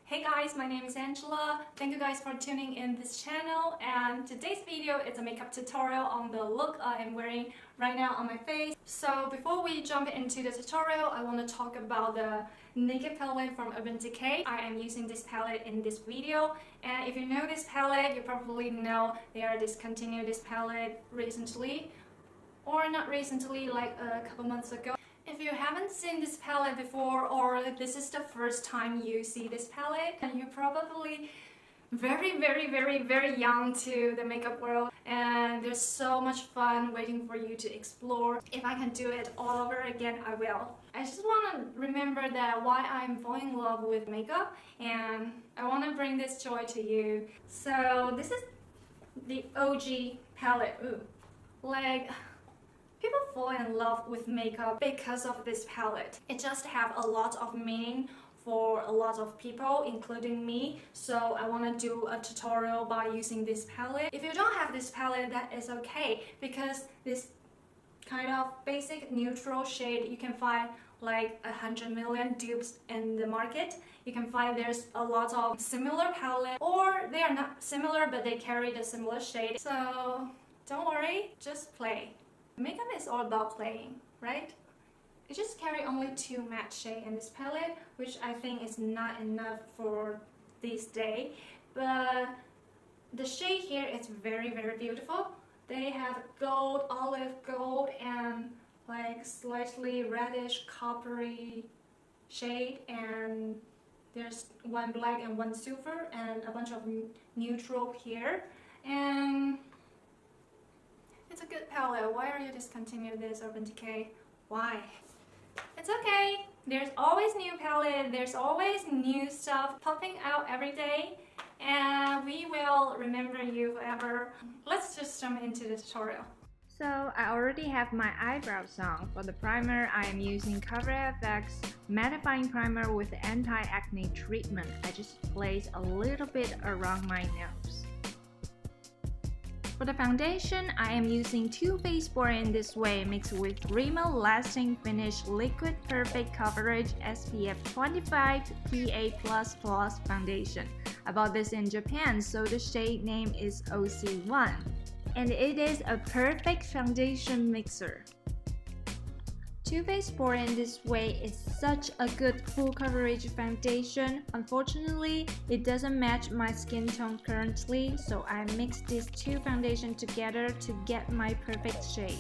Hey guys, my name is Angela. Thank you guys for tuning in this channel, and today's video is a makeup tutorial on the look I am wearing right now on my face. So before we jump into the tutorial, I want to talk about the Naked palette from Urban Decay. I am using this palette in this video, and if you know this palette, you probably know they are discontinued this palette recently, or not recently, like a couple months ago. If you haven't seen this palette before, or this is the first time you see this palette, and you're probably very young to the makeup world, and there's so much fun waiting for you to explore. If I can do it all over again, I will. I just want to remember that why I'm falling in love with makeup, and I want to bring this joy to you. So this is the OG palette. Ooh. Like, people fall in love with makeup because of this palette. It just have a lot of meaning for a lot of people, including me. So I want to do a tutorial by using this palette. If you don't have this palette, that is okay, because this kind of basic neutral shade, you can find like 100 million dupes in the market. You can find there's a lot of similar palette, or they are not similar but they carry the similar shade. So don't worry, just play. Makeup is all about playing, right? It just carry only 2 matte shades in this palette, which I think is not enough for this day. But the shade here is very beautiful. They have gold, olive gold, and like slightly reddish coppery shade, and there's one black and one silver and a bunch of neutral here. And it's a good palette. Why are you discontinuing this, Urban Decay? Why? It's okay. There's always new palette. There's always new stuff popping out every day, and we will remember you forever. Let's just jump into the tutorial. So I already have my eyebrows on. For the primer, I am using ColourPop mattifying primer with anti-acne treatment. I just place a little bit around my nose. For the foundation, I am using Too Faced Born in This Way mixed with Rimmel Lasting Finish Liquid Perfect Coverage SPF 25 PA++ foundation. I bought this in Japan, so the shade name is OC1. And it is a perfect foundation mixer. Too Faced Born in This Way is such a good full coverage foundation. Unfortunately, it doesn't match my skin tone currently, so I mixed these 2 foundations together to get my perfect shade.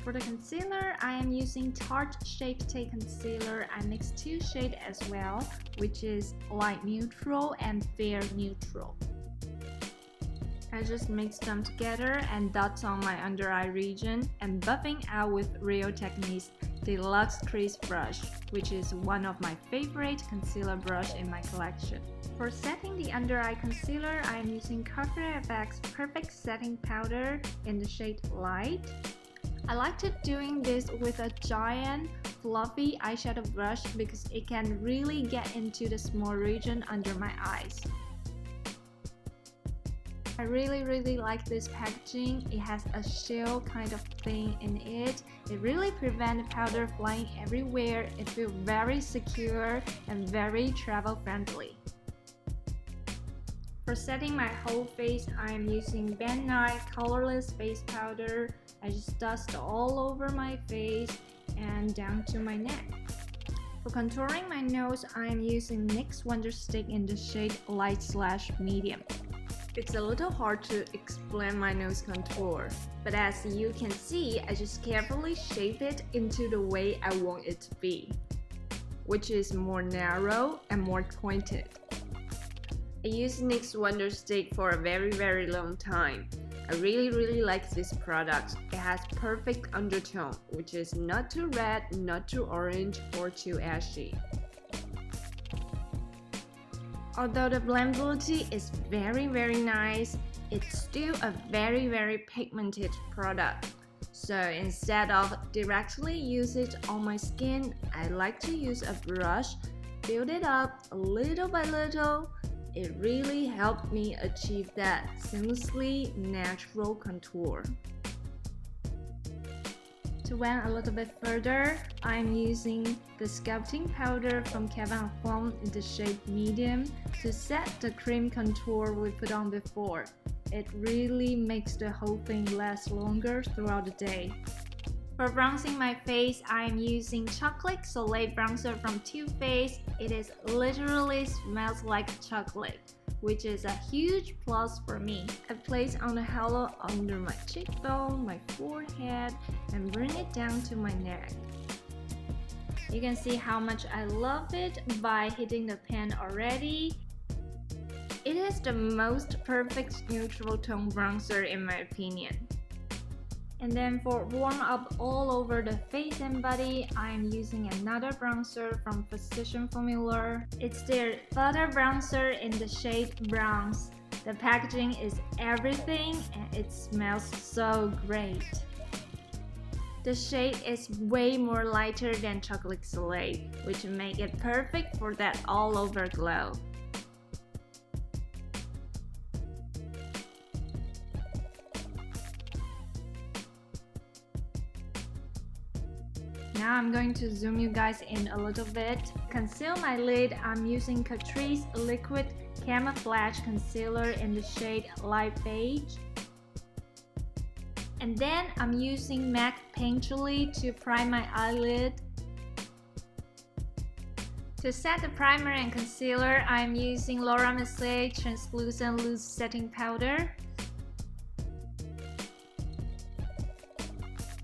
For the concealer, I am using Tarte Shape Tape Concealer. I mixed 2 shades as well, which is light neutral and fair neutral. I just mix them together and dots on my under eye region and buffing out with Real Techniques Deluxe Crease Brush, which is one of my favorite concealer brush in my collection. For setting the under eye concealer, I am using ColourPop's Perfect Setting Powder in the shade Light. I liked doing this with a giant fluffy eyeshadow brush because it can really get into the small region under my eyes. I really like this packaging. It has a shell kind of thing in it. It really prevents powder flying everywhere. It feels very secure and very travel friendly. For setting my whole face, I am using Bangin colorless face powder. I just dust all over my face and down to my neck. For contouring my nose, I am using NYX Wonder Stick in the shade Light/Medium. It's a little hard to explain my nose contour, but as you can see, I just carefully shape it into the way I want it to be, which is more narrow and more pointed. I used NYX Wonder Stick for a very long time. I really like this product. It has perfect undertone, which is not too red, not too orange, or too ashy. Although the blendability is very nice, it's still a very pigmented product. So instead of directly use it on my skin, I like to use a brush, build it up little by little. It really helped me achieve that seamlessly natural contour. To went a little bit further, I'm using the sculpting powder from Colourpop in the shade medium to set the cream contour we put on before. It really makes the whole thing last longer throughout the day. For bronzing my face, I'm using Chocolate Soleil bronzer from Too Faced. It is literally smells like chocolate, which is a huge plus for me. I place on the halo under my cheekbone, my forehead, and bring it down to my neck. You can see how much I love it by hitting the pan already. It is the most perfect neutral tone bronzer in my opinion. And then for warm up all over the face and body, I am using another bronzer from Precision Formula. It's their butter bronzer in the shade Bronze. The packaging is everything and it smells so great. The shade is way more lighter than Chocolate Soleil, which make it perfect for that all over glow. Now I'm going to zoom you guys in a little bit. Conceal my lid, I'm using Catrice Liquid Camouflage Concealer in the shade Light Beige. And then I'm using MAC Painterly to prime my eyelid. To set the primer and concealer, I'm using Laura Mercier Translucent Loose Setting Powder.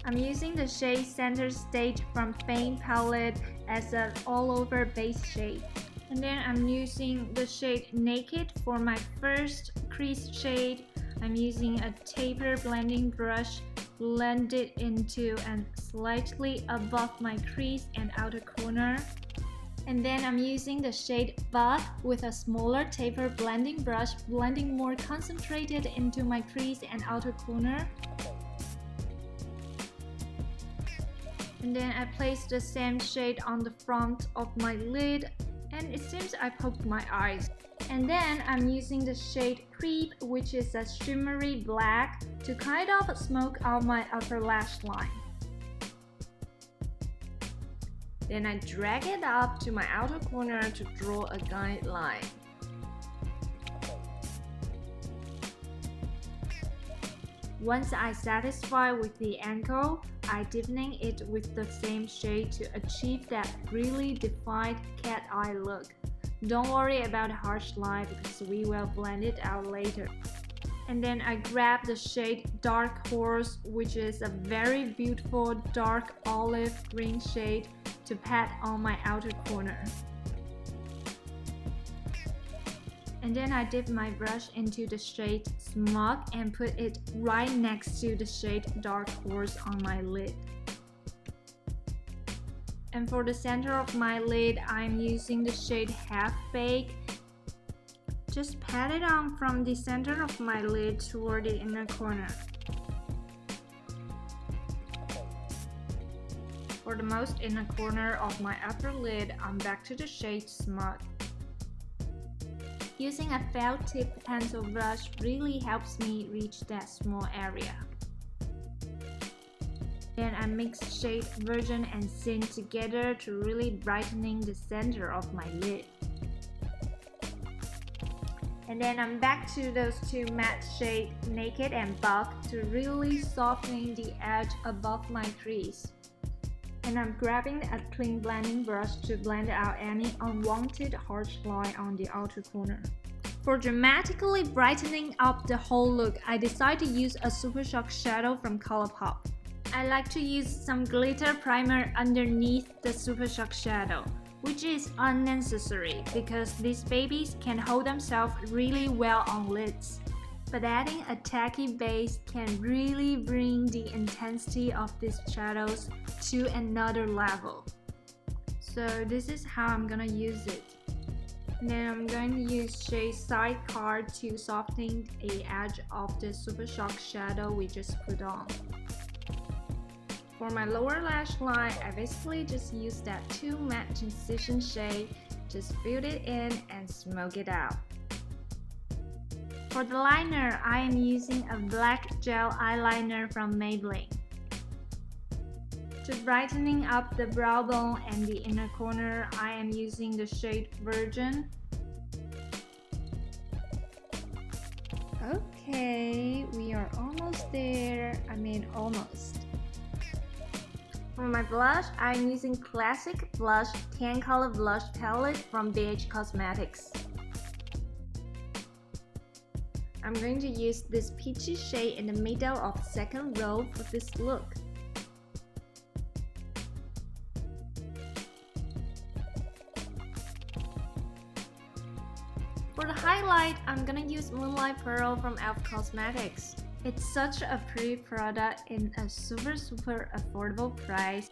I'm using the shade Center Stage from Fame Palette as an all-over base shade. And then I'm using the shade Naked for my first crease shade. I'm using a taper blending brush, blend it into and slightly above my crease and outer corner. And then I'm using the shade Bug with a smaller taper blending brush, blending more concentrated into my crease and outer corner. And then I place the same shade on the front of my lid, and it seems I poked my eyes. And then I'm using the shade Creep, which is a shimmery black, to kind of smoke out my upper lash line. Then I drag it up to my outer corner to draw a guideline. Once I satisfy with the angle, I deepening it with the same shade to achieve that really defined cat eye look. Don't worry about the harsh line because we will blend it out later. And then I grab the shade Dark Horse, which is a very beautiful dark olive green shade, to pat on my outer corner. And then I dip my brush into the shade Smog and put it right next to the shade Dark Horse on my lid. And for the center of my lid, I'm using the shade Half Baked. Just pat it on from the center of my lid toward the inner corner. For the most inner corner of my upper lid, I'm back to the shade Smug. Using a felt tip pencil brush really helps me reach that small area. Then I mix shade Virgin and Sin together to really brightening the center of my lid. And then I'm back to those two matte shades Naked and Bug to really soften the edge above my crease. And I'm grabbing a clean blending brush to blend out any unwanted harsh line on the outer corner. For dramatically brightening up the whole look, I decided to use a Super Shock shadow from Colourpop. I like to use some glitter primer underneath the Super Shock shadow, which is unnecessary because these babies can hold themselves really well on lids. But adding a tacky base can really bring the intensity of these shadows to another level. So this is how I'm gonna use it. And then I'm going to use shade Sidecar to soften the edge of the Super Shock shadow we just put on. For my lower lash line, I basically just use that 2 matte transition shade, just build it in and smoke it out. For the liner, I am using a black gel eyeliner from Maybelline. To brightening up the brow bone and the inner corner, I am using the shade Virgin. Okay, we are almost there. Almost. For my blush, I am using Classic Blush Tan Color Blush Palette from BH Cosmetics. I'm going to use this peachy shade in the middle of the second row for this look. For the highlight, I'm gonna use Moonlight Pearl from E.L.F Cosmetics. It's such a pretty product in a super affordable price.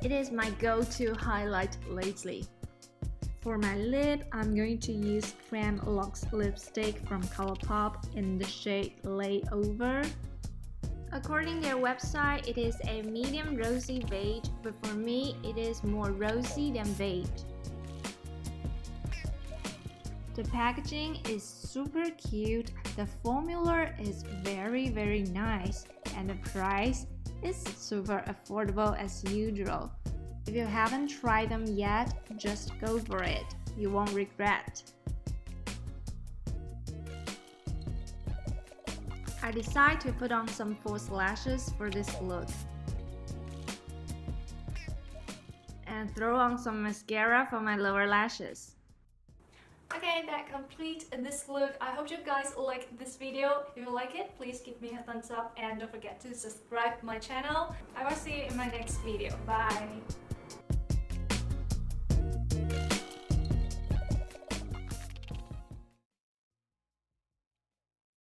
It is my go-to highlight lately. For my lip, I'm going to use Creme Luxe lipstick from Colourpop in the shade Layover. According to their website, it is a medium rosy beige, but for me, it is more rosy than beige. The packaging is super cute, the formula is very nice, and the price is super affordable as usual. If you haven't tried them yet, just go for it. You won't regret. I decided to put on some false lashes for this look. And throw on some mascara for my lower lashes. Okay, that completes this look. I hope you guys like this video. If you like it, please give me a thumbs up and don't forget to subscribe to my channel. I will see you in my next video. Bye!